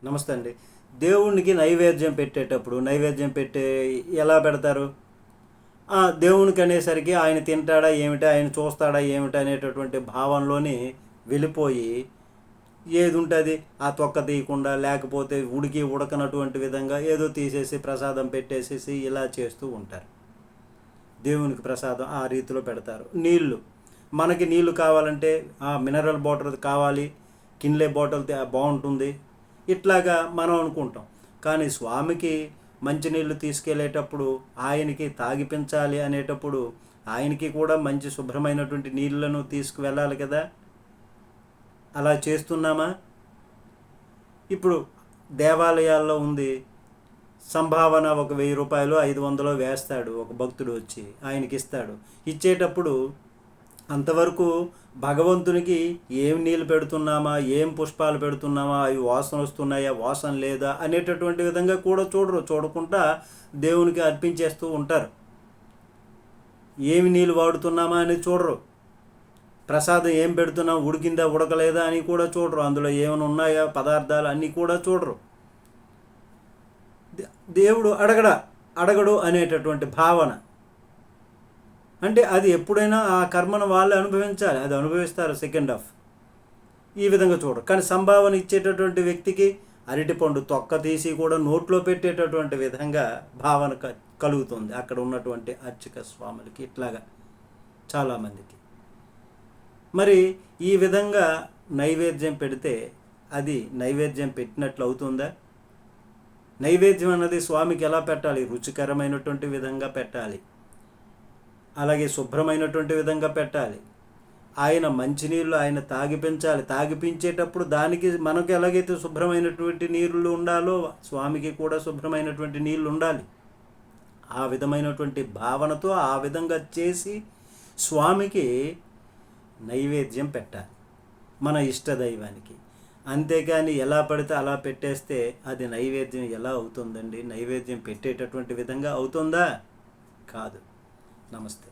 నమస్తే అండి. దేవునికి నైవేద్యం పెట్టేటప్పుడు నైవేద్యం ఎలా పెడతారు? దేవునికి అనేసరికి ఆయన తింటాడా ఏమిటి, ఆయన చూస్తాడా ఏమిటి అనేటటువంటి భావనలోని వెళ్ళిపోయి ఏది ఉంటుంది ఆ తొక్క తీయకుండా, లేకపోతే ఉడకనటువంటి విధంగా ఏదో తీసేసి ప్రసాదం పెట్టేసేసి ఇలా చేస్తూ ఉంటారు. దేవునికి ప్రసాదం ఆ రీతిలో పెడతారు. నీళ్ళు, మనకి నీళ్ళు కావాలంటే మినరల్ బాటిల్ కావాలి, కిన్లే బాటిల్ బాగుంటుంది, ఇట్లాగా మనం అనుకుంటాం. కానీ స్వామికి మంచినీళ్ళు తీసుకెళ్ళేటప్పుడు ఆయనకి తాగిపించాలి అనేటప్పుడు ఆయనకి కూడా మంచి శుభ్రమైనటువంటి నీళ్ళను తీసుకువెళ్ళాలి కదా. అలా చేస్తున్నామా? ఇప్పుడు దేవాలయాల్లో ఉంది, సంభావన ఒక 1000 రూపాయలు 500 వేస్తాడు ఒక భక్తుడు వచ్చి ఆయనకి ఇస్తాడు. ఇచ్చేటప్పుడు అంతవరకు భగవంతునికి ఏం నీళ్ళు పెడుతున్నామా, ఏం పుష్పాలు పెడుతున్నామా, అవి వాసన వస్తున్నాయా, వాసన లేదా అనేటటువంటి విధంగా కూడా చూడకుండా దేవునికి అర్పించేస్తూ ఉంటారు. ఏమి నీళ్ళు వాడుతున్నామా అని చూడరు. ప్రసాదం ఏం పెడుతున్నాం, ఉడికిందా ఉడకలేదా అని కూడా చూడరు. అందులో ఏమైనా ఉన్నాయా పదార్థాలు అన్నీ కూడా చూడరు. దేవుడు అడగడు అనేటటువంటి భావన. అంటే అది ఎప్పుడైనా ఆ కర్మను వాళ్ళు అనుభవించాలి, అది అనుభవిస్తారు సెకండ్ హాఫ్. ఈ విధంగా చూడరు. కానీ సంభావన ఇచ్చేటటువంటి వ్యక్తికి అరటిపండు తొక్క తీసి కూడా నోట్లో పెట్టేటటువంటి విధంగా భావన కలుగుతుంది అక్కడ ఉన్నటువంటి అర్చక స్వాములకి, ఇట్లాగా చాలామందికి. మరి ఈ విధంగా నైవేద్యం పెడితే అది నైవేద్యం పెట్టినట్లు అవుతుందా? నైవేద్యం అన్నది స్వామికి ఎలా పెట్టాలి? రుచికరమైనటువంటి విధంగా పెట్టాలి, అలాగే శుభ్రమైనటువంటి విధంగా పెట్టాలి. ఆయన మంచినీళ్ళు ఆయన తాగిపించేటప్పుడు దానికి మనకు ఎలాగైతే శుభ్రమైనటువంటి నీళ్ళు ఉండాలో స్వామికి కూడా శుభ్రమైనటువంటి నీళ్ళు ఉండాలి. ఆ విధమైనటువంటి భావనతో ఆ విధంగా చేసి స్వామికి నైవేద్యం పెట్టాలి, మన ఇష్టదైవానికి. అంతేకాని ఎలా పడితే అలా పెట్టేస్తే అది నైవేద్యం ఎలా అవుతుందండి? నైవేద్యం పెట్టేటటువంటి విధంగా అవుతుందా? కాదు. నమస్తే.